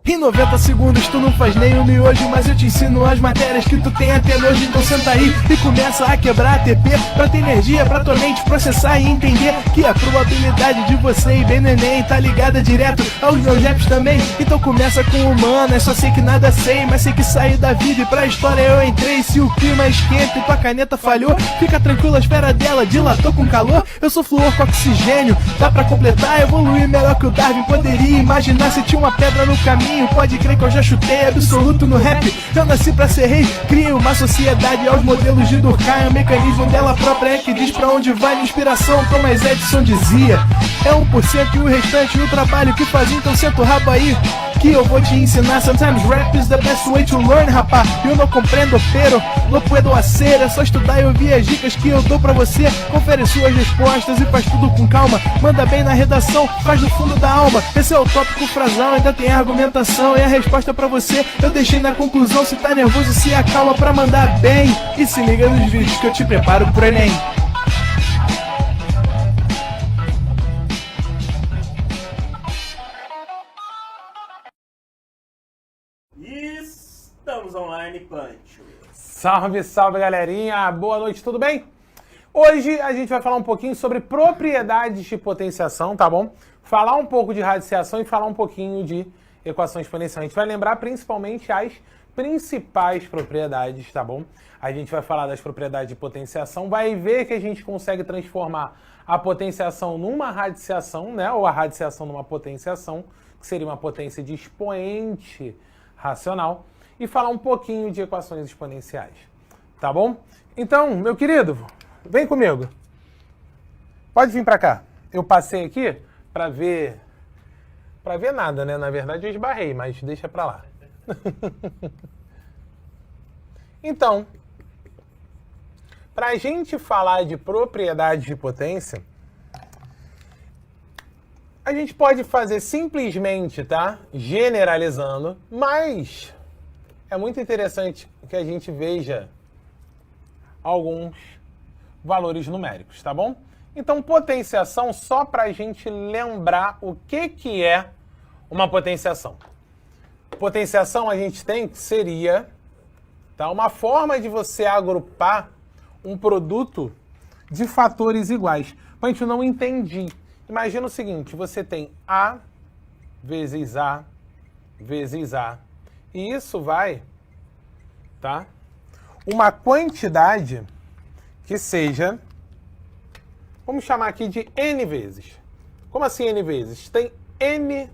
Em 90 segundos tu não faz nem um miojo, mas eu te ensino as matérias que tu tem até nojo. Então senta aí e começa a quebrar a TP pra ter energia, pra tua mente processar e entender que a probabilidade de você ir bem no Enem tá ligada direto aos meus raps também. Então começa com humanas, só sei que nada sei, mas sei que saí da vida e pra história eu entrei. Se o clima esquenta e tua caneta falhou, fica tranquilo, a esfera dela dilatou com calor. Eu sou flúor com oxigênio, dá pra completar, evoluir melhor que o Darwin poderia imaginar. Se tinha uma pedra no caminho, pode crer que eu já chutei absoluto no rap. Eu nasci pra ser rei, criei uma sociedade aos modelos de Durkheim. O mecanismo dela própria é que diz pra onde vai minha inspiração. Thomas Edison dizia, é 1% e o restante o trabalho que fazia. Então senta o rabo aí que eu vou te ensinar. Sometimes rap is the best way to learn, rapá. Eu não compreendo, pero não puedo hacer. É só estudar e ouvir as dicas que eu dou pra você. Confere suas respostas e faz tudo com calma. Manda bem na redação, faz do fundo da alma. Esse é o tópico frasal, ainda tem argumentação. E a resposta pra você eu deixei na conclusão. Se tá nervoso, se acalma pra mandar bem. E se liga nos vídeos que eu te preparo pro Enem. Estamos online, Pancho. Salve, salve, galerinha! Boa noite, tudo bem? Hoje a gente vai falar um pouquinho sobre propriedades de potenciação, tá bom? Falar um pouco de radiciação e falar um pouquinho de equação exponencial. A gente vai lembrar principalmente as principais propriedades, tá bom? A gente vai falar das propriedades de potenciação, vai ver que a gente consegue transformar a potenciação numa radiciação, né? Ou a radiciação numa potenciação, que seria uma potência de expoente racional, e falar um pouquinho de equações exponenciais, tá bom? Então, meu querido, vem comigo. Pode vir para cá. Eu passei aqui para ver nada, né? Na verdade eu esbarrei, mas deixa para lá. Então, para a gente falar de propriedades de potência, a gente pode fazer simplesmente, tá? Generalizando, mas é muito interessante que a gente veja alguns valores numéricos, tá bom? Então, potenciação, só para a gente lembrar o que é uma potenciação. Potenciação a gente tem que seria, tá, uma forma de você agrupar um produto de fatores iguais. Mas a gente não entendi. Imagina o seguinte, você tem A vezes A vezes A. E isso vai, tá? uma quantidade que seja, vamos chamar aqui de n vezes. Como assim n vezes? Tem n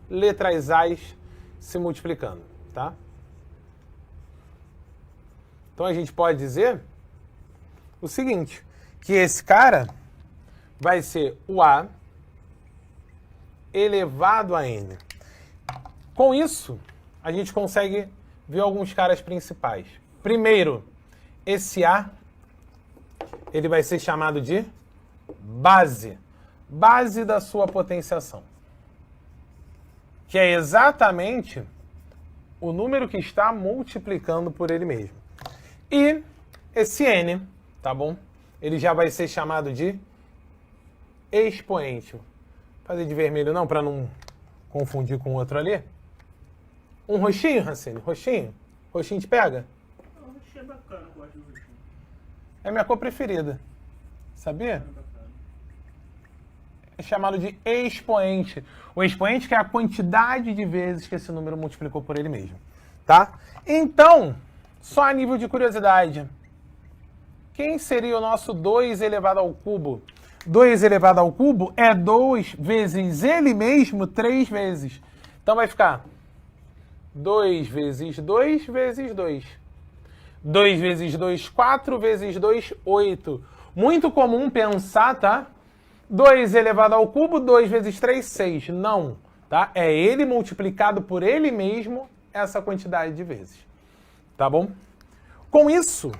letras A's se multiplicando, tá? Então a gente pode dizer o seguinte, que esse cara vai ser o A elevado a n. Com isso, a gente consegue ver alguns caras principais. Primeiro, esse A, ele vai ser chamado de base. Base da sua potenciação. Que é exatamente o número que está multiplicando por ele mesmo. E esse N, tá bom? Ele já vai ser chamado de expoente. Vou fazer de vermelho não, para não confundir com o outro ali. Um roxinho, Racine? Roxinho? Roxinho te pega? O roxinho é bacana, eu gosto do roxinho. É minha cor preferida. Sabia? É chamado de expoente. O expoente que é a quantidade de vezes que esse número multiplicou por ele mesmo. Tá? Então, só a nível de curiosidade, quem seria o nosso 2 elevado ao cubo? 2 elevado ao cubo é 2 vezes ele mesmo 3 vezes. Então vai ficar 2 vezes 2 vezes 2. 2 vezes 2, 4 vezes 2, 8. Muito comum pensar, tá? 2 elevado ao cubo, 2 vezes 3, 6. Não, tá? É ele multiplicado por ele mesmo essa quantidade de vezes. Tá bom? Com isso,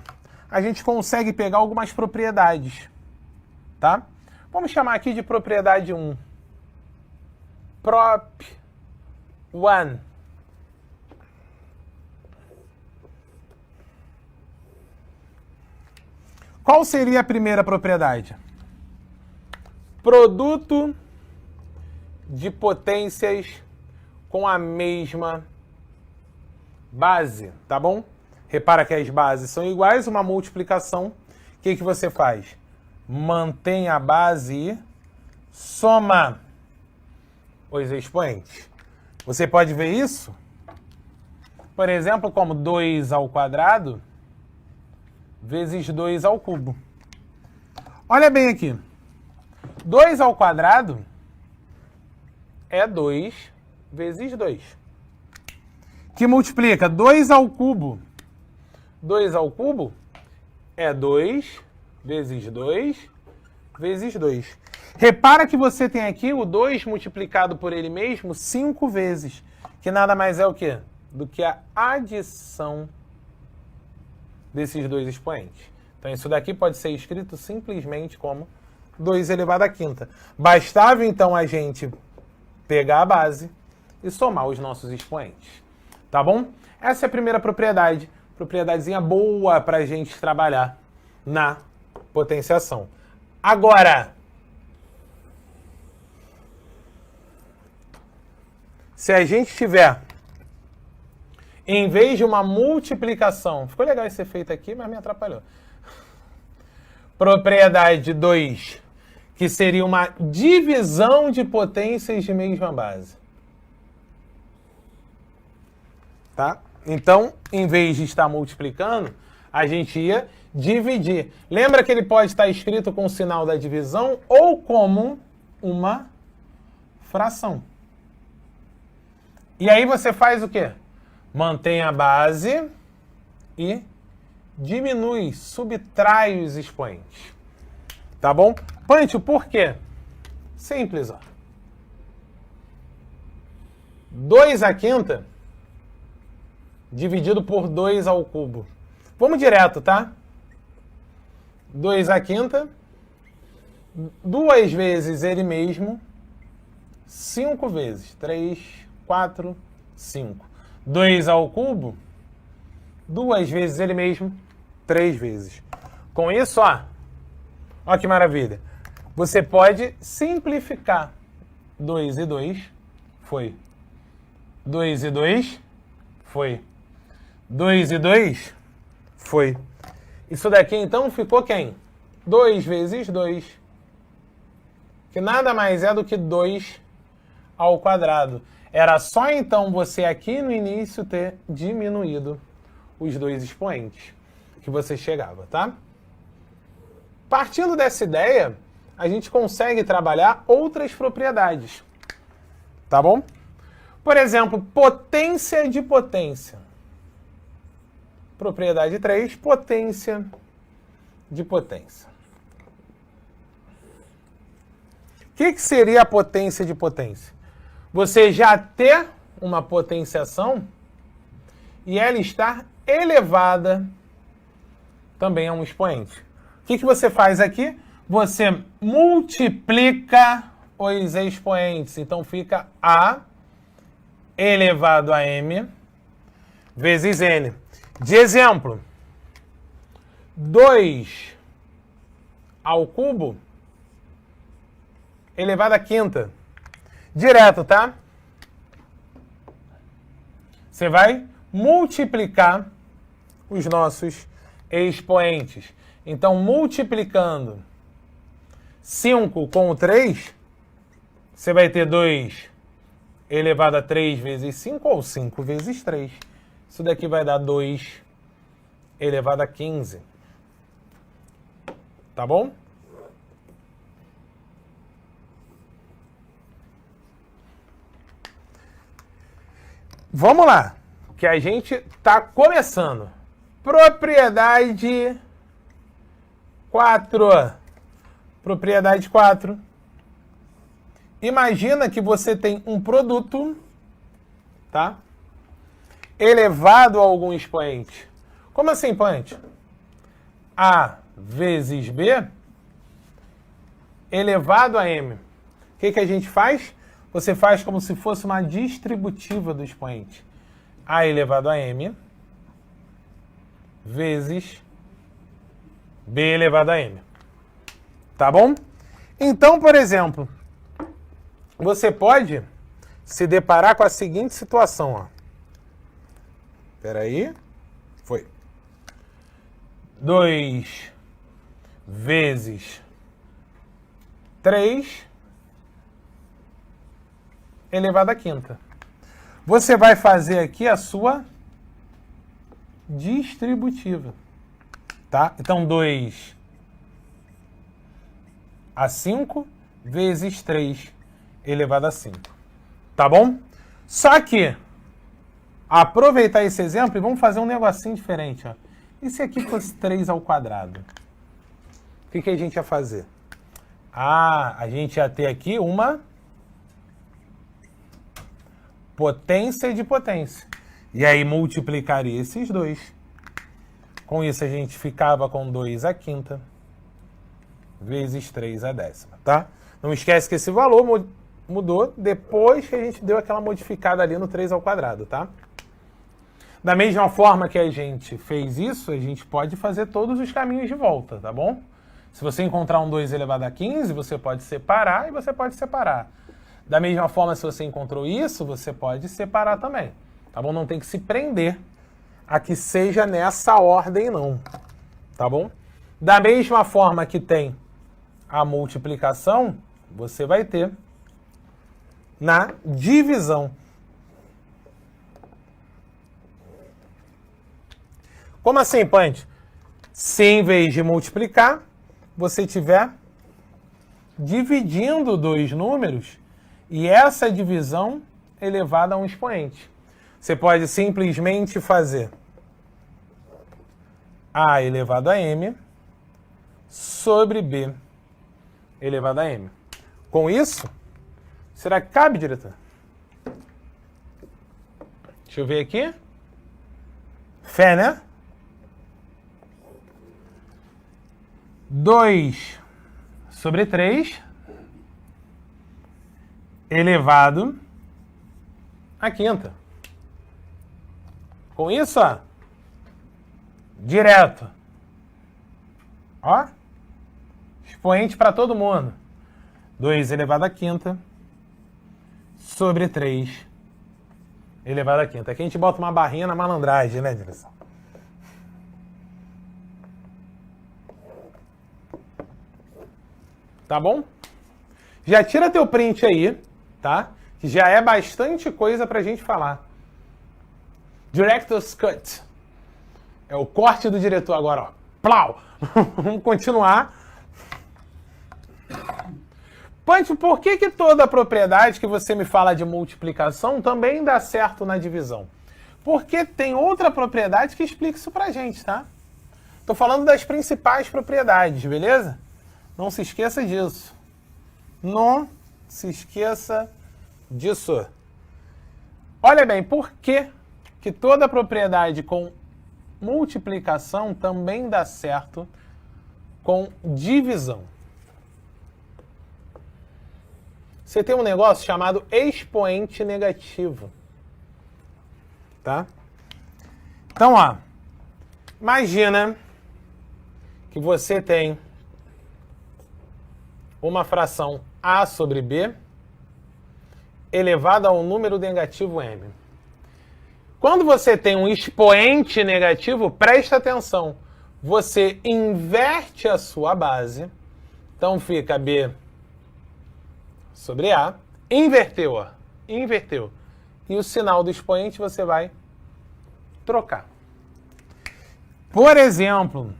a gente consegue pegar algumas propriedades, tá? Vamos chamar aqui de propriedade 1. Prop 1. Qual seria a primeira propriedade? Produto de potências com a mesma base, tá bom? Repara que as bases são iguais, uma multiplicação. O que você faz? Mantém a base e soma os expoentes. Você pode ver isso, por exemplo, como 2 ao quadrado vezes 2 ao cubo. Olha bem aqui. 2 ao quadrado é 2 vezes 2. Que multiplica 2 ao cubo. 2 ao cubo é 2 vezes 2 vezes 2. Repara que você tem aqui o 2 multiplicado por ele mesmo 5 vezes. Que nada mais é o quê? Do que a adição desses dois expoentes. Então isso daqui pode ser escrito simplesmente como 2 elevado à quinta. Bastava então a gente pegar a base e somar os nossos expoentes. Tá bom? Essa é a primeira propriedade. Propriedadezinha boa para a gente trabalhar na potenciação. Agora, se a gente tiver, em vez de uma multiplicação, ficou legal esse efeito aqui, mas me atrapalhou. Propriedade 2, que seria uma divisão de potências de mesma base. Tá? Então, em vez de estar multiplicando, a gente ia dividir. Lembra que ele pode estar escrito com o sinal da divisão ou como uma fração. E aí você faz o quê? Mantém a base e diminui, subtrai os expoentes. Tá bom? Pante, por quê? Simples, ó. 2 à quinta dividido por 2 ao cubo. Vamos direto, tá? 2 à quinta, 2 vezes ele mesmo, 5 vezes. 3, 4, 5. 2 ao cubo, 2 vezes ele mesmo, 3 vezes. Com isso, ó que maravilha. Você pode simplificar. 2 e 2, foi. 2 e 2, foi. 2 e 2, foi. Isso daqui, então, ficou quem? 2 vezes 2. Que nada mais é do que 2 ao quadrado. Era só, então, você aqui no início ter diminuído os dois expoentes. que você chegava, tá? Partindo dessa ideia, a gente consegue trabalhar outras propriedades, tá bom? Por exemplo, potência de potência. Propriedade 3, potência de potência. O que seria a potência de potência? Você já ter uma potenciação e ela estar elevada também a um expoente. O que você faz aqui? Você multiplica os expoentes. Então fica A elevado a M vezes N. De exemplo, 2 ao cubo elevado à quinta. Direto, tá? Você vai multiplicar os nossos expoentes. Então, multiplicando 5 com o 3, você vai ter 2 elevado a 3 vezes 5, ou 5 vezes 3. Isso daqui vai dar 2 elevado a 15. Tá bom? Vamos lá, que a gente está começando. Propriedade 4. Propriedade 4. Imagina que você tem um produto, tá? Elevado a algum expoente. Como assim, expoente? A vezes B elevado a M. O que a gente faz? Você faz como se fosse uma distributiva do expoente. A elevado a M vezes B elevado a M. Tá bom? Então, por exemplo, você pode se deparar com a seguinte situação, ó. Espera aí. Foi. 2 vezes 3 elevado à quinta. Você vai fazer aqui a sua distributiva, tá? Então, 2 a 5 vezes 3 elevado a 5. Tá bom? Só que, aproveitar esse exemplo e vamos fazer um negocinho diferente, ó. E se aqui fosse 3 ao quadrado? O que a gente ia fazer? Ah, a gente ia ter aqui uma potência de potência. E aí multiplicaria esses dois. Com isso a gente ficava com 2 à quinta vezes 3 à décima, tá? Não esquece que esse valor mudou depois que a gente deu aquela modificada ali no 3 ao quadrado, tá? Da mesma forma que a gente fez isso, a gente pode fazer todos os caminhos de volta, tá bom? Se você encontrar um 2 elevado a 15, você pode separar e você pode separar. Da mesma forma, se você encontrou isso, você pode separar também, tá bom? Não tem que se prender a que seja nessa ordem, não, tá bom? Da mesma forma que tem a multiplicação, você vai ter na divisão. Como assim, Punch? Se em vez de multiplicar, você estiver dividindo dois números e essa divisão elevada a um expoente. Você pode simplesmente fazer A elevado a M sobre B elevado a M. Com isso, será que cabe, diretor? Deixa eu ver aqui. Fé, né? 2 sobre 3 elevado à quinta. Com isso, ó, direto. Ó, expoente para todo mundo. 2 elevado à quinta sobre 3 elevado à quinta. Aqui a gente bota uma barrinha na malandragem, né, direção? Tá bom? Já tira teu print aí, tá? Que já é bastante coisa pra gente falar. Director's Cut. É o corte do diretor agora, ó. Plau! Vamos continuar. Punch, por que toda propriedade que você me fala de multiplicação também dá certo na divisão? Porque tem outra propriedade que explica isso pra gente, tá? Tô falando das principais propriedades, beleza? Não se esqueça disso. Não se esqueça disso. Olha bem, por que toda propriedade com multiplicação também dá certo com divisão? Você tem um negócio chamado expoente negativo. Tá? Então, ó, imagina que você tem uma fração a sobre b elevada a um número negativo m. Quando você tem um expoente negativo, presta atenção, você inverte a sua base, então fica b sobre a, inverteu, ó, inverteu. E o sinal do expoente você vai trocar. Por exemplo,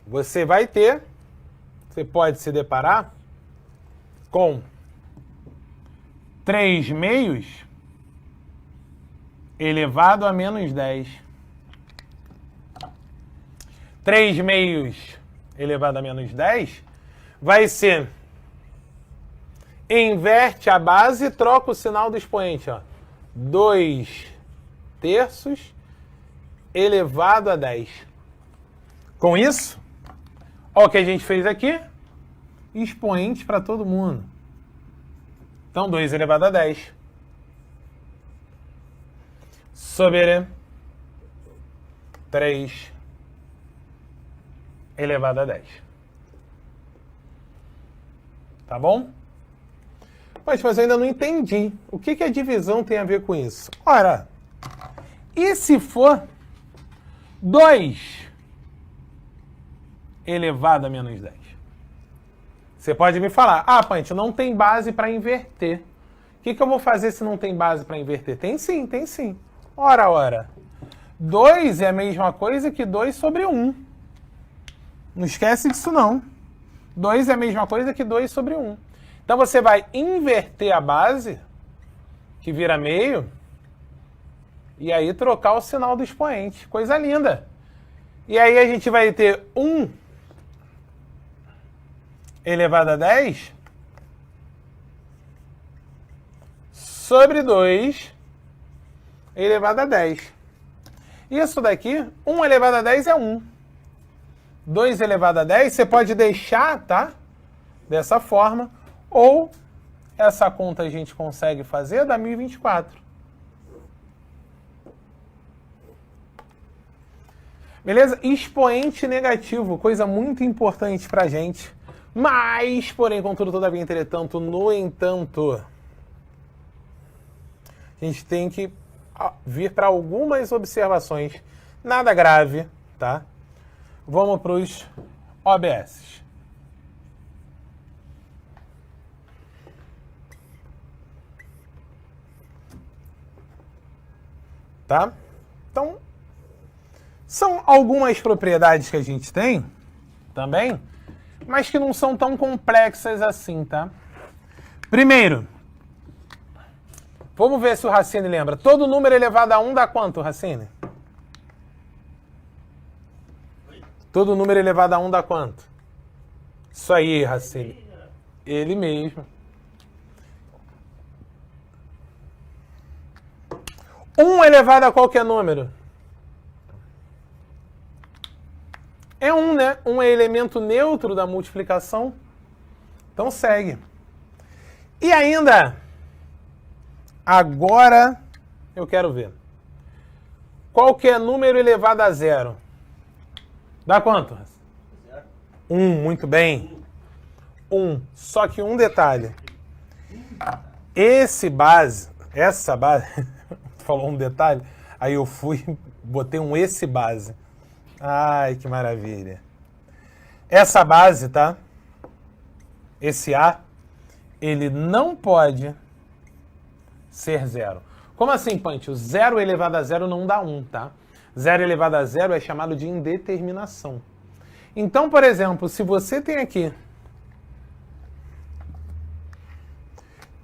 você pode se deparar com 3 meios elevado a menos 10. 3 meios elevado a menos 10 vai ser... Inverte a base e troca o sinal do expoente. 2 terços elevado a 10. Com isso, olha o que a gente fez aqui. Expoente para todo mundo. Então, 2 elevado a 10. Sobre 3 elevado a 10. Tá bom? Mas eu ainda não entendi. O que a divisão tem a ver com isso? Ora, e se for 2 elevado a menos 10? Você pode me falar, Punch, não tem base para inverter. O que eu vou fazer se não tem base para inverter? Tem sim, tem sim. Ora. 2 é a mesma coisa que 2 sobre 1. Não esquece disso não. 2 é a mesma coisa que 2 sobre 1. Então você vai inverter a base, que vira meio, e aí trocar o sinal do expoente. Coisa linda. E aí a gente vai ter 1 elevado a 10 sobre 2 elevado a 10. Isso daqui, 1 elevado a 10 é 1. 2 elevado a 10, você pode deixar, tá? Dessa forma. Ou essa conta a gente consegue fazer, dá 1024. Beleza? Expoente negativo, coisa muito importante pra gente. Mas, porém, contudo, todavia, entretanto, no entanto, a gente tem que vir para algumas observações. Nada grave, tá? Vamos para os OBS. Tá? Então, são algumas propriedades que a gente tem também, mas que não são tão complexas assim, tá? Primeiro, vamos ver se o Racine lembra. Todo número elevado a 1 dá quanto, Racine? Todo número elevado a 1 dá quanto? Isso aí, Racine. Ele mesmo. 1 elevado a qualquer número? É 1, né? 1 é elemento neutro da multiplicação. Então segue. E ainda, agora eu quero ver. Qualquer número elevado a 0. Dá quanto? 1, muito bem. 1. Só que um detalhe. Essa base... Falou um detalhe, aí eu fui, botei um esse base. Ai, que maravilha. Essa base, tá? Esse A, ele não pode ser 0. Como assim, Punch? O 0 elevado a 0 não dá 1, tá? 0 elevado a zero é chamado de indeterminação. Então, por exemplo, se você tem aqui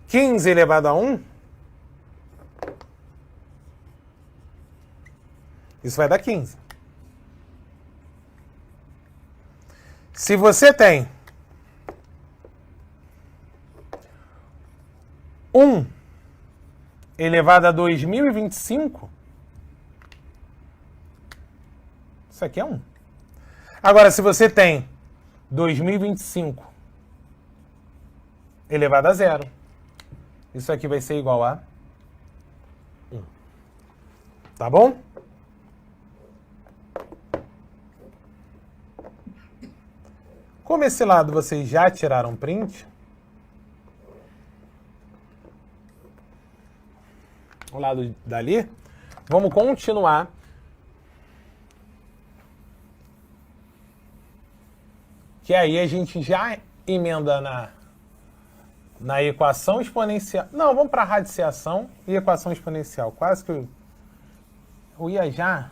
15 elevado a 1, isso vai dar 15. Se você tem 1 elevado a 2025, isso aqui é 1. Agora, se você tem 2025 elevado a zero, isso aqui vai ser igual a 1. Tá bom? Como esse lado vocês já tiraram print, o lado dali, vamos continuar. Que aí a gente já emenda na equação exponencial. Não, vamos para radiciação e equação exponencial. Quase que eu ia já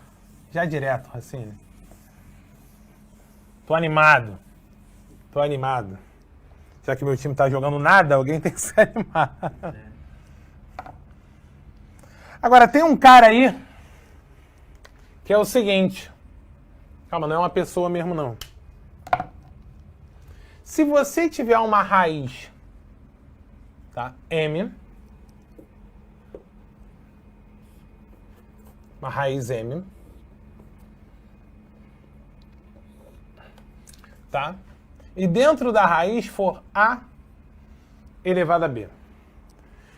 direto, Racine. Tô animado. Já que meu time tá jogando nada, alguém tem que se animar. Agora, tem um cara aí que é o seguinte. Calma, não é uma pessoa mesmo, não. Se você tiver uma raiz, tá? M, uma raiz M, tá? E dentro da raiz for A elevado a B.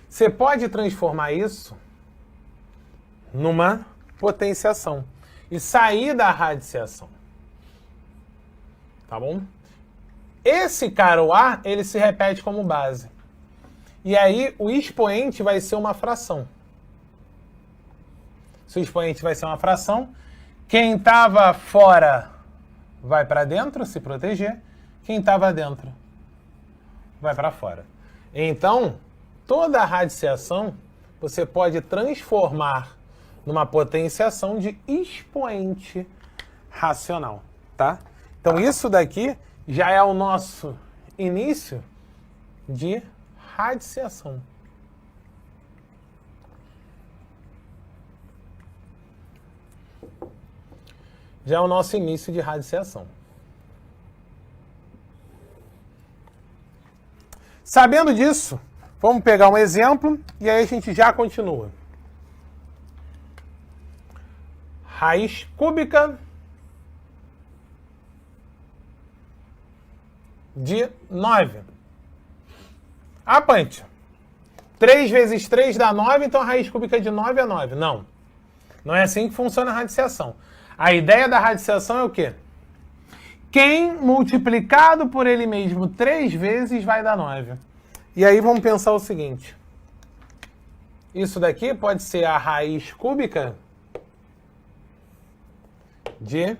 Você pode transformar isso numa potenciação e sair da radiciação. Tá bom? Esse cara, o A, ele se repete como base. E aí o expoente vai ser uma fração. Se o expoente vai ser uma fração, quem estava fora vai para dentro se proteger, quem estava dentro vai para fora. Então, toda a radiciação você pode transformar numa potenciação de expoente racional, tá? Então isso daqui já é o nosso início de radiciação. Já é o nosso início de radiciação. Sabendo disso, vamos pegar um exemplo e aí a gente já continua. Raiz cúbica de 9. Ah, Pante, 3 vezes 3 dá 9, então a raiz cúbica de 9 é 9. Não. Não é assim que funciona a radiciação. A ideia da radiciação é o quê? Quem multiplicado por ele mesmo 3 vezes vai dar 9. E aí vamos pensar o seguinte. Isso daqui pode ser a raiz cúbica de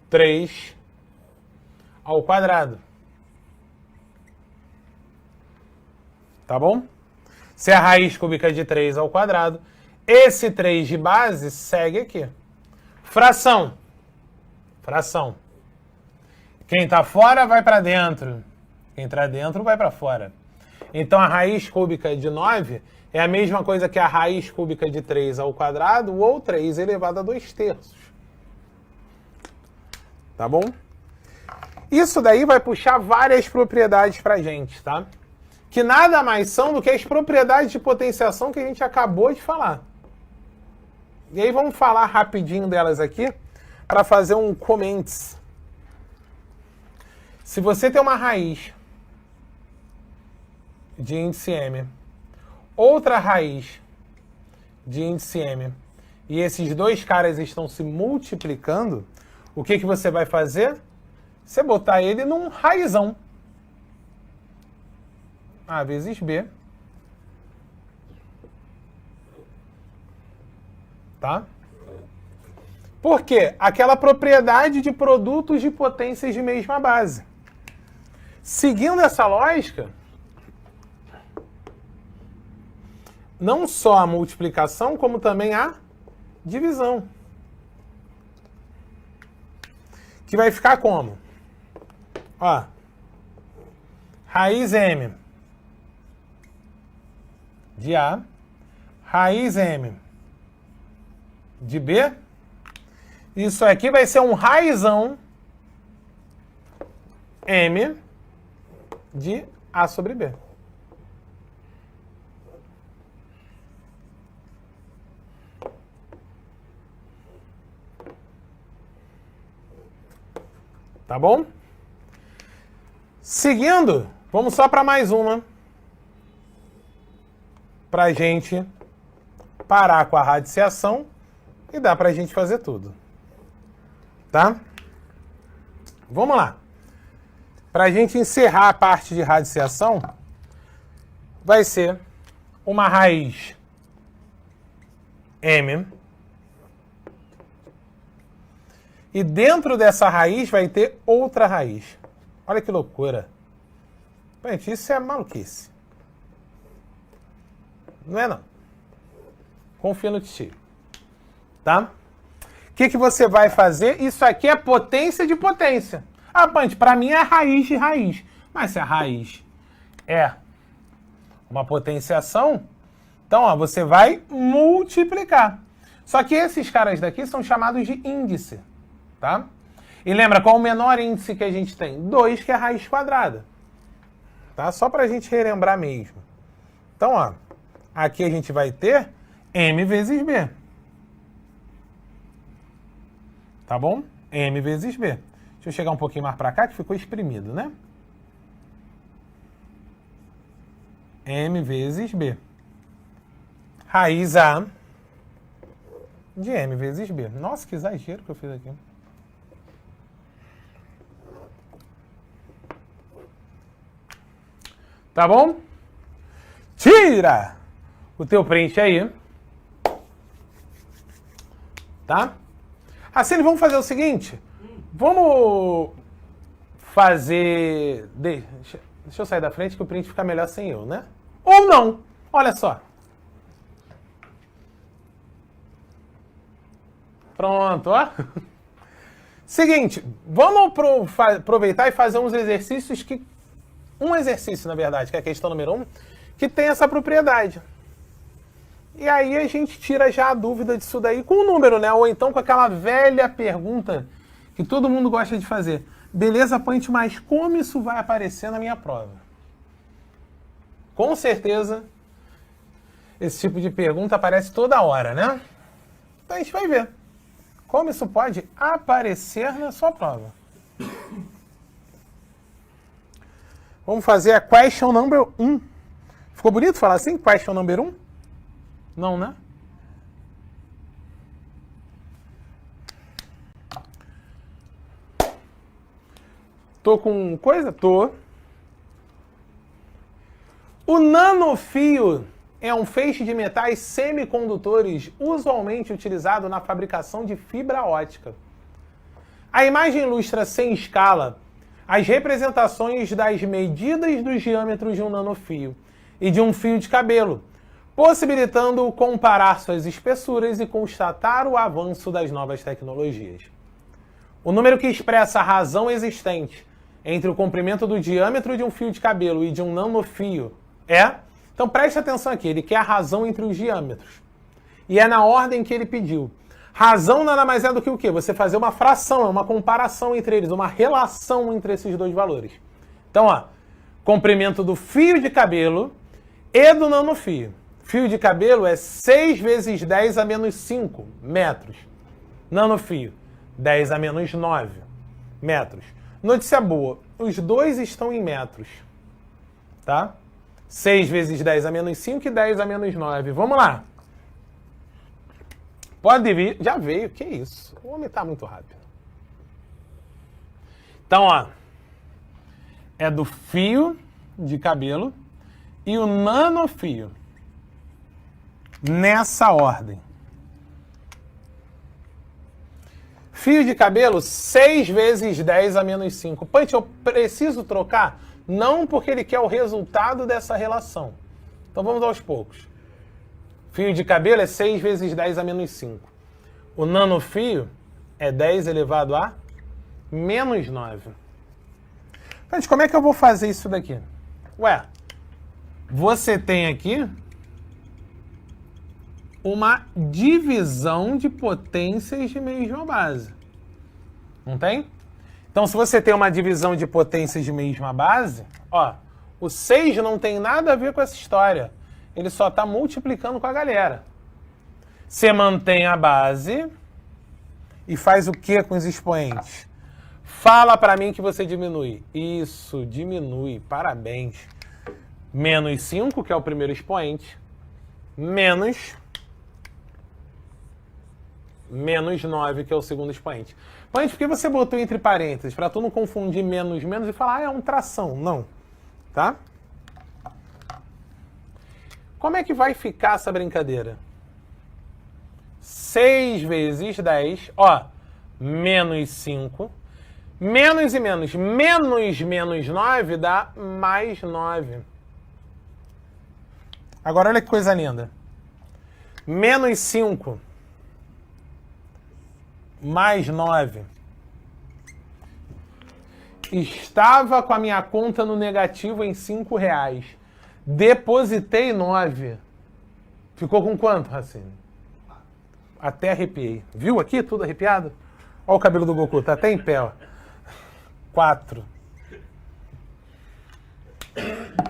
3 ao quadrado. Tá bom? Se a raiz cúbica de 3 ao quadrado, esse 3 de base segue aqui. Fração. Fração. Quem está fora vai para dentro. Quem está dentro vai para fora. Então a raiz cúbica de 9 é a mesma coisa que a raiz cúbica de 3 ao quadrado ou 3 elevado a 2/3. Tá bom? Isso daí vai puxar várias propriedades para a gente, tá? Que nada mais são do que as propriedades de potenciação que a gente acabou de falar. E aí vamos falar rapidinho delas aqui para fazer um comments. Se você tem uma raiz de índice M, outra raiz de índice M, e esses dois caras estão se multiplicando, o que você vai fazer? Você botar ele num raizão. A vezes B. Tá? Por quê? Aquela propriedade de produtos de potências de mesma base. Seguindo essa lógica, não só a multiplicação, como também a divisão. Que vai ficar como? Ó, raiz M de A, raiz M de B. Isso aqui vai ser um raizão M de A sobre B. Tá bom? Seguindo, vamos só para mais uma. Para a gente parar com a radiciação e dá para a gente fazer tudo. Tá? Vamos lá. Para a gente encerrar a parte de radiciação, vai ser uma raiz M. E dentro dessa raiz vai ter outra raiz. Olha que loucura. Gente, isso é maluquice. Não é não. Confia no tio. Tá? O que você vai fazer? Isso aqui é potência de potência. Ah, Pante, para mim é raiz de raiz. Mas se a raiz é uma potenciação, então ó, você vai multiplicar. Só que esses caras daqui são chamados de índice. Tá? E lembra qual o menor índice que a gente tem? 2, que é a raiz quadrada. Tá? Só para a gente relembrar mesmo. Então, ó, aqui a gente vai ter M vezes B. Tá bom? M vezes B. Deixa eu chegar um pouquinho mais para cá, que ficou exprimido, né? M vezes B. Raiz A de M vezes B. Nossa, que exagero que eu fiz aqui. Tá bom? Tira o teu print aí. Tá? Assim, vamos fazer o seguinte. Vamos fazer... Deixa eu sair da frente que o print fica melhor sem eu, né? Ou não. Olha só. Pronto, ó. Seguinte, vamos aproveitar e fazer uns exercícios que... Um exercício, na verdade, que é a questão número 1, que tem essa propriedade. E aí a gente tira já a dúvida disso daí com o número, né? Ou então com aquela velha pergunta que todo mundo gosta de fazer. Beleza, Pante, mas como isso vai aparecer na minha prova? Com certeza, esse tipo de pergunta aparece toda hora, né? Então a gente vai ver como isso pode aparecer na sua prova. Vamos fazer a question number 1. Ficou bonito falar assim? Question number 1? Não, né? Tô com coisa? Tô. O nanofio é um feixe de metais semicondutores usualmente utilizado na fabricação de fibra ótica. A imagem ilustra sem escala as representações das medidas dos diâmetros de um nanofio e de um fio de cabelo, possibilitando comparar suas espessuras e constatar o avanço das novas tecnologias. O número que expressa a razão existente entre o comprimento do diâmetro de um fio de cabelo e de um nanofio é... Então preste atenção aqui, ele quer a razão entre os diâmetros. E é na ordem que ele pediu. Razão nada mais é do que o quê? Você fazer uma fração, é uma comparação entre eles, uma relação entre esses dois valores. Então, ó, comprimento do fio de cabelo e do nanofio. Fio de cabelo é 6 vezes 10 a menos 5 metros. Nanofio, 10 a menos 9 metros. Notícia boa, os dois estão em metros. Tá? 6 vezes 10 a menos 5 e 10 a menos 9. Vamos lá. Pode vir. Já veio. Que isso? O homem está muito rápido. Então, ó. É do fio de cabelo e o nanofio. Nessa ordem. Fio de cabelo, 6 vezes 10 a menos 5. Punch, eu preciso trocar? Não, porque ele quer o resultado dessa relação. Então vamos aos poucos. Fio de cabelo é 6 vezes 10 a menos 5. O nanofio é 10 elevado a menos 9. Gente, como é que eu vou fazer isso daqui? Ué, você tem aqui uma divisão de potências de mesma base. Não tem? Então, se você tem uma divisão de potências de mesma base, ó, o 6 não tem nada a ver com essa história. Ele só está multiplicando com a galera. Você mantém a base e faz o que com os expoentes? Fala para mim que você diminui. Isso, diminui. Parabéns. Menos 5, que é o primeiro expoente, menos 9, que é o segundo expoente. Mas por que você botou entre parênteses? Para tu não confundir menos e falar, é um tração. Não. Tá? Como é que vai ficar essa brincadeira? 6 vezes 10, ó, menos 5, menos e menos, menos 9 dá mais 9. Agora olha que coisa linda. Menos 5 mais 9. Estava com a minha conta no negativo em R$5. Depositei 9. Ficou com quanto, Racine? Até arrepiei. Viu aqui? Tudo arrepiado? Olha o cabelo do Goku, tá até em pé, ó. 4.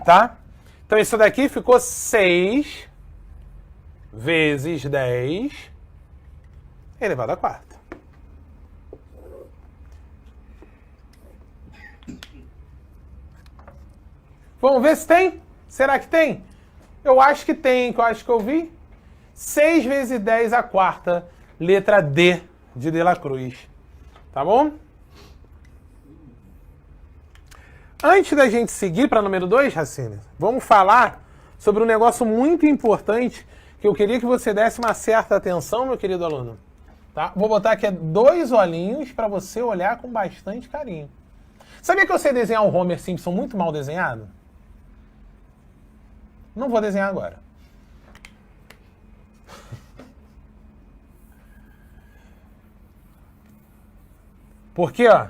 Tá? Então isso daqui ficou 6 vezes 10 elevado a 4. Vamos ver se tem? Será que tem? Eu acho que tem, que eu acho que eu vi. 6 vezes 10 a quarta, letra D de La Cruz. Tá bom? Antes da gente seguir para número 2, Racine, vamos falar sobre um negócio muito importante que eu queria que você desse uma certa atenção, meu querido aluno. Tá? Vou botar aqui 2 olhinhos para você olhar com bastante carinho. Sabia que eu sei desenhar o Homer Simpson muito mal desenhado? Não vou desenhar agora. Por quê, ó?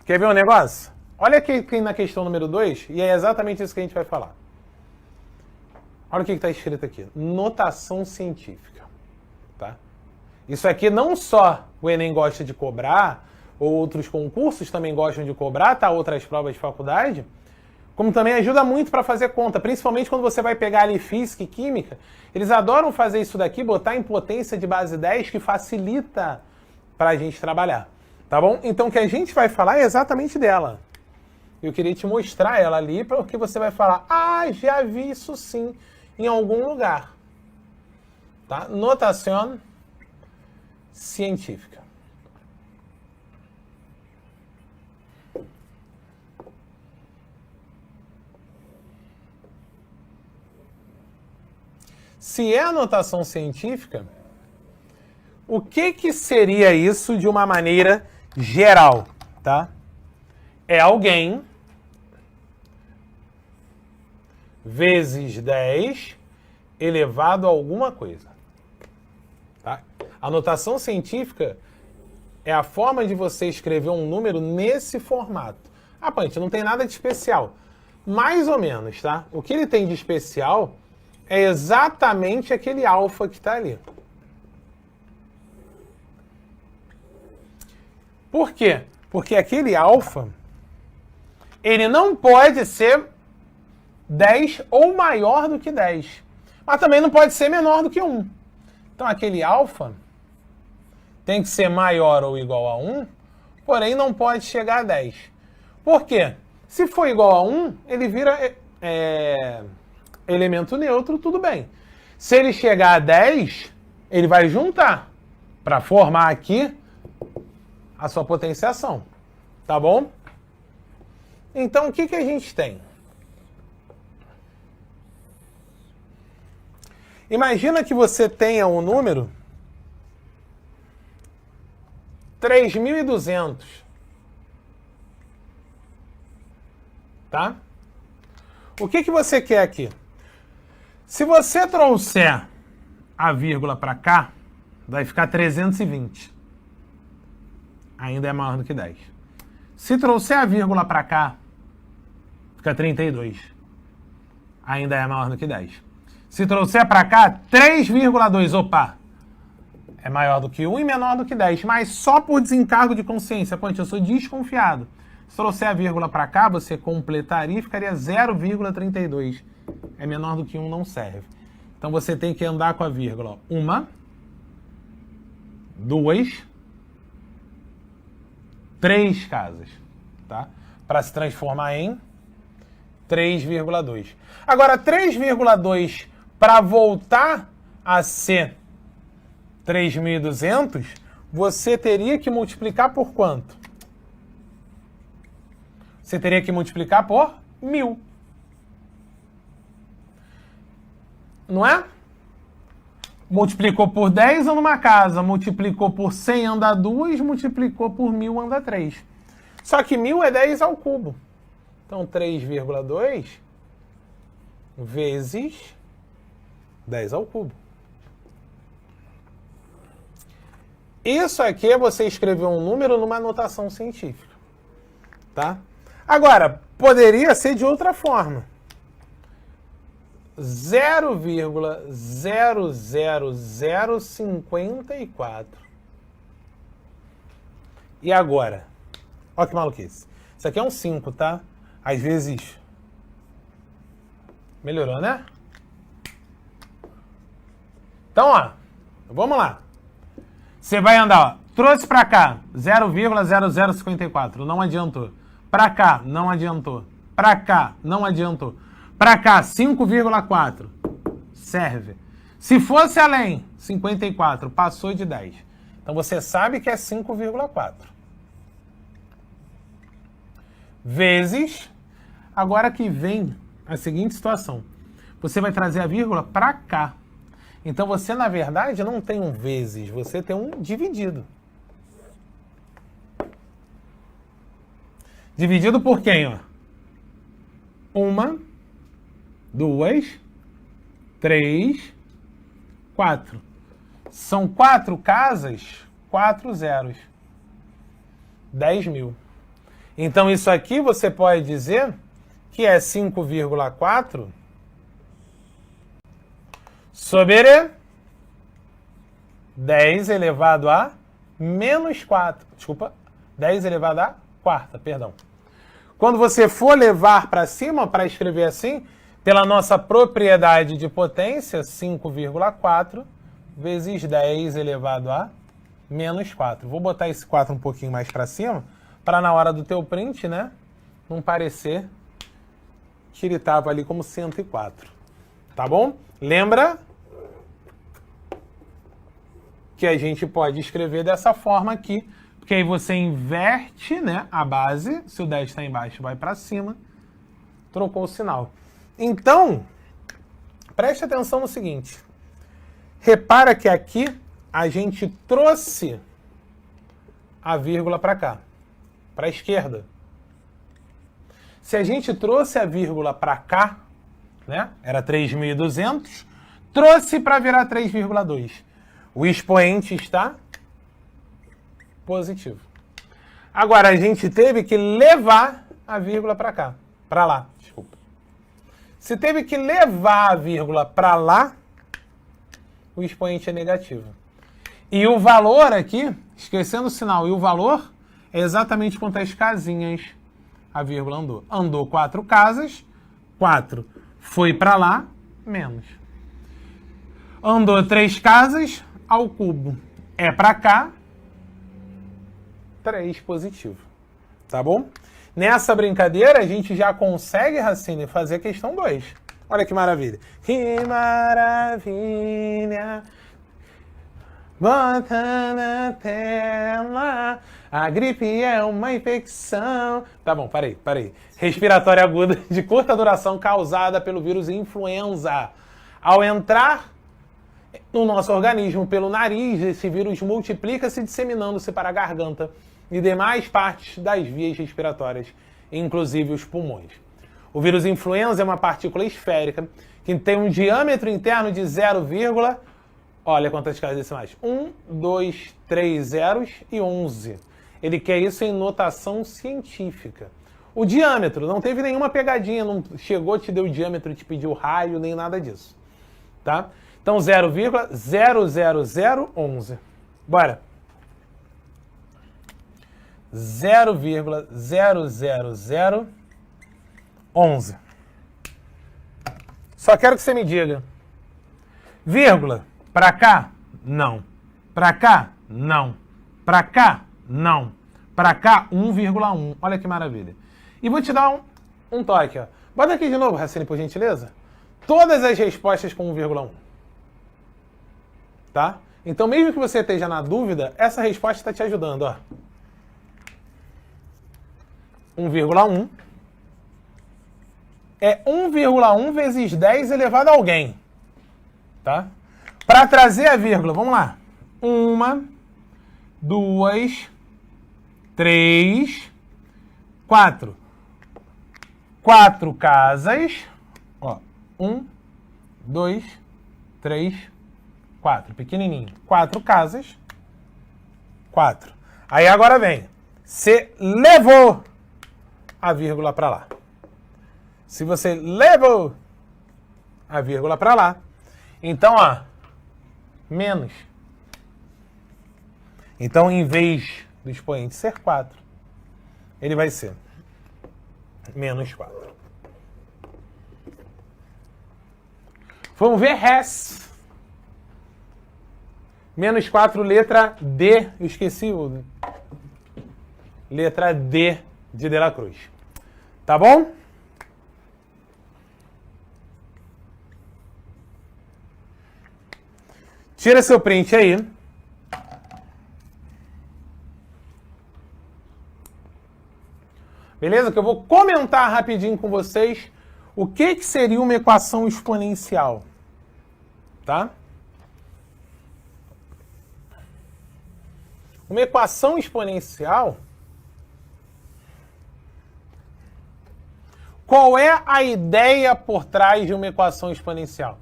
Quer ver um negócio? Olha aqui na questão número 2, e é exatamente isso que a gente vai falar. Olha o que está escrito aqui. Notação científica. Tá? Isso aqui não só o Enem gosta de cobrar, ou outros concursos também gostam de cobrar, tá? Outras provas de faculdade, como também ajuda muito para fazer conta, principalmente quando você vai pegar ali física e química. Eles adoram fazer isso daqui, botar em potência de base 10, que facilita para a gente trabalhar. Tá bom? Então o que a gente vai falar é exatamente dela. Eu queria te mostrar ela ali, porque você vai falar, ah, já vi isso sim, em algum lugar. Tá? Notação científica. Se é a notação científica, o que seria isso de uma maneira geral, tá? É alguém vezes 10 elevado a alguma coisa. Tá? A notação científica é a forma de você escrever um número nesse formato. Ah, Pante, não tem nada de especial. Mais ou menos, tá? O que ele tem de especial é exatamente aquele alfa que está ali. Por quê? Porque aquele alfa, ele não pode ser 10 ou maior do que 10. Mas também não pode ser menor do que 1. Então aquele alfa tem que ser maior ou igual a 1, porém não pode chegar a 10. Por quê? Se for igual a 1, ele vira elemento neutro, tudo bem. Se ele chegar a 10, ele vai juntar para formar aqui a sua potenciação. Tá bom? Então, o que a gente tem? Imagina que você tenha um número 3.200. Tá? O que você quer aqui? Se você trouxer a vírgula para cá, vai ficar 320. Ainda é maior do que 10. Se trouxer a vírgula para cá, fica 32. Ainda é maior do que 10. Se trouxer para cá, 3,2. Opa! É maior do que 1 e menor do que 10. Mas só por desencargo de consciência. Ponte, eu sou desconfiado. Se trouxer a vírgula para cá, você completaria e ficaria 0,32. É menor do que 1, não serve. Então você tem que andar com a vírgula. 1, 2, 3 casas. Tá? Para se transformar em 3,2. Agora, 3,2 para voltar a ser 3.200, você teria que multiplicar por quanto? Você teria que multiplicar por 1.000. Não é? Multiplicou por 10 anda uma casa, multiplicou por 100 anda 2, multiplicou por 1.000 anda 3. Só que 1.000 é 10 ao cubo. Então, 3,2 vezes 10 ao cubo. Isso aqui é você escrever um número numa notação científica. Tá? Agora, poderia ser de outra forma. 0,00054. E agora? Olha que maluquice. Isso aqui é um 5, tá? Às vezes... Melhorou, né? Então, ó. Vamos lá. Você vai andar, ó. Trouxe pra cá 0,0054. Não adiantou. Pra cá, não adiantou. Pra cá, não adiantou. Pra cá, 5,4. Serve. Se fosse além, 54. Passou de 10. Então você sabe que é 5,4. Vezes. Agora que vem a seguinte situação. Você vai trazer a vírgula pra cá. Então você, na verdade, não tem um vezes. Você tem um dividido. Dividido por quem, ó? 1, 2, 3, 4. São 4 casas, 4 zeros. 10.000. Então isso aqui você pode dizer que é 5,4 sobre 10 elevado a menos 4. Desculpa, 10 elevado a quarta, perdão. Quando você for levar para cima, para escrever assim, pela nossa propriedade de potência, 5,4 vezes 10 elevado a menos 4. Vou botar esse 4 um pouquinho mais para cima, para na hora do teu print, né, não parecer que ele estava ali como 104. Tá bom? Lembra que a gente pode escrever dessa forma aqui, porque aí você inverte, né, a base, se o 10 está embaixo, vai para cima, trocou o sinal. Então, preste atenção no seguinte. Repara que aqui a gente trouxe a vírgula para cá, para a esquerda. Se a gente trouxe a vírgula para cá, né, era 3.200, trouxe para virar 3,2. O expoente está positivo. Agora, a gente teve que levar a vírgula para cá, para lá, desculpa. Se teve que levar a vírgula para lá, o expoente é negativo. E o valor aqui, esquecendo o sinal, e o valor é exatamente quantas casinhas a vírgula andou. Andou 4 casas, 4 foi para lá, menos. Andou 3 casas, ao cubo é para cá, 3 positivo. Tá bom? Nessa brincadeira, a gente já consegue, Racine, fazer a questão 2. Olha que maravilha. Que maravilha. Bota na tela. A gripe é uma infecção. Tá bom, parei. Respiratória aguda de curta duração causada pelo vírus influenza. Ao entrar no nosso organismo pelo nariz, esse vírus multiplica-se disseminando-se para a garganta e demais partes das vias respiratórias, inclusive os pulmões. O vírus influenza é uma partícula esférica que tem um diâmetro interno de 0, Olha quantas casas decimais. 1, 2, 3 zeros e 11. Ele quer isso em notação científica. O diâmetro, não teve nenhuma pegadinha, não chegou, te deu o diâmetro, te pediu raio, nem nada disso. Tá? Então 0,00011. Bora. 0,00011. Só quero que você me diga. Vírgula. Para cá? Não. Para cá? Não. Para cá? Não. Para cá? 1,1. Olha que maravilha. E vou te dar um toque. Ó. Bota aqui de novo, Racine, por gentileza. Todas as respostas com 1,1. Tá? Então, mesmo que você esteja na dúvida, essa resposta está te ajudando. Ó. 1,1 é 1,1 vezes 10 elevado a alguém. Tá? Para trazer a vírgula, vamos lá. 1, 2, 3, 4. 4 casas. Ó, 1, 2, 3, 4. Pequenininho. 4 casas. 4. Aí agora vem. Você levou a vírgula para lá. Se você levou a vírgula para lá, então, ó, menos. Então, em vez do expoente ser 4, ele vai ser menos 4. Vamos ver res. Menos 4, letra D. Eu esqueci o... Letra D de la Cruz. Tá bom? Tira seu print aí. Beleza? Que eu vou comentar rapidinho com vocês o que seria uma equação exponencial. Tá? Uma equação exponencial... Qual é a ideia por trás de uma equação exponencial?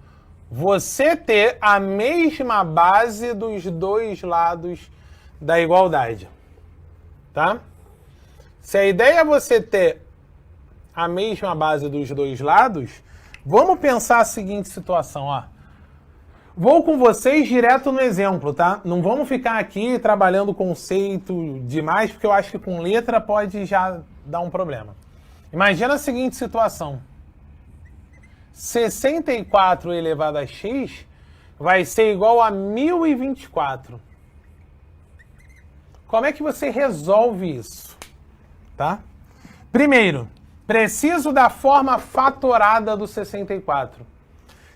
Você ter a mesma base dos dois lados da igualdade. Tá? Se a ideia é você ter a mesma base dos dois lados, vamos pensar a seguinte situação. Ó. Vou com vocês direto no exemplo, tá? Não vamos ficar aqui trabalhando conceito demais, porque eu acho que com letra pode já dar um problema. Imagina a seguinte situação. 64 elevado a x vai ser igual a 1024. Como é que você resolve isso? Tá? Primeiro, preciso da forma fatorada do 64.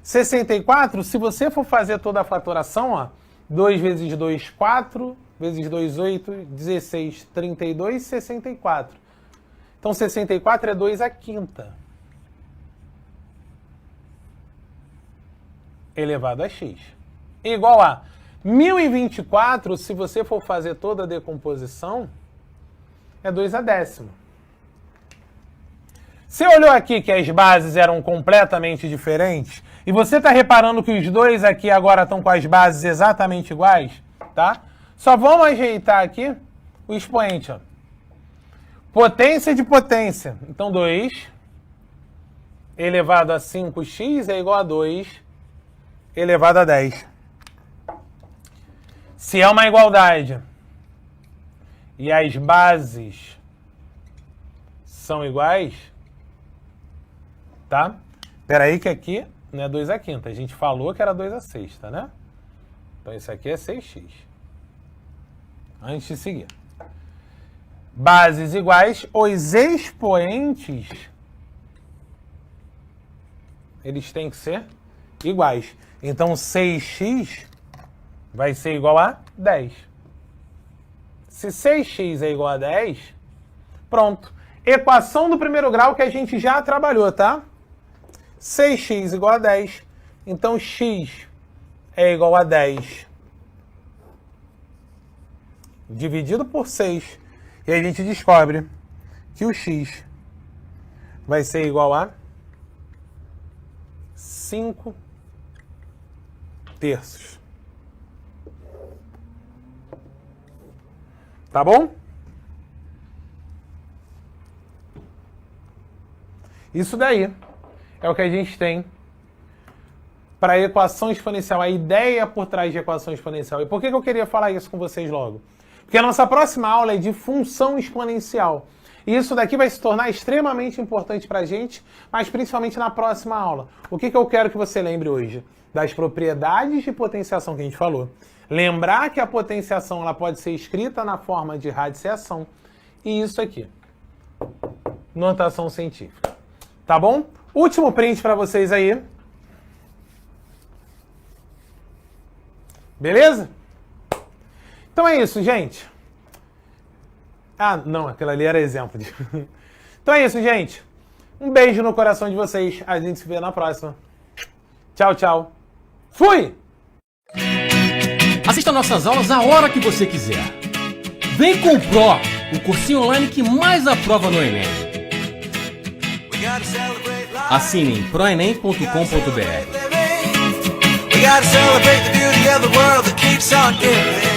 64, se você for fazer toda a fatoração, ó, 2 vezes 2, 4, vezes 2, 8, 16, 32, 64. Então, 64 é 2 à quinta. Elevado a x. Igual a 1024, se você for fazer toda a decomposição, é 2 à décima. Você olhou aqui que as bases eram completamente diferentes? E você está reparando que os dois aqui agora estão com as bases exatamente iguais? Tá? Só vamos ajeitar aqui o expoente, ó. Potência de potência. Então, 2 elevado a 5x é igual a 2 elevado a 10. Se é uma igualdade e as bases são iguais, tá? Espera aí que aqui não é 2 à quinta. A gente falou que era 2 à sexta, né? Então, isso aqui é 6x. Antes de seguir. Bases iguais, os expoentes, eles têm que ser iguais. Então, 6x vai ser igual a 10. Se 6x é igual a 10, pronto. Equação do primeiro grau que a gente já trabalhou, tá? 6x igual a 10. Então, x é igual a 10 dividido por 6. E aí a gente descobre que o x vai ser igual a 5 terços. Tá bom? Isso daí é o que a gente tem para a equação exponencial, a ideia por trás de equação exponencial. E por que eu queria falar isso com vocês logo? Porque a nossa próxima aula é de função exponencial. E isso daqui vai se tornar extremamente importante para a gente, mas principalmente na próxima aula. O que eu quero que você lembre hoje? Das propriedades de potenciação que a gente falou. Lembrar que a potenciação ela pode ser escrita na forma de radiciação. E isso aqui. Notação científica. Tá bom? Último print para vocês aí. Beleza? Então é isso, gente. Ah, não, aquilo ali era exemplo. Então é isso, gente. Um beijo no coração de vocês. A gente se vê na próxima. Tchau, tchau. Fui! Assista nossas aulas a hora que você quiser. Vem com o Pro, o cursinho online que mais aprova no Enem. Assine em proenem.com.br. We gotta celebrate the beauty of the world that keeps on giving.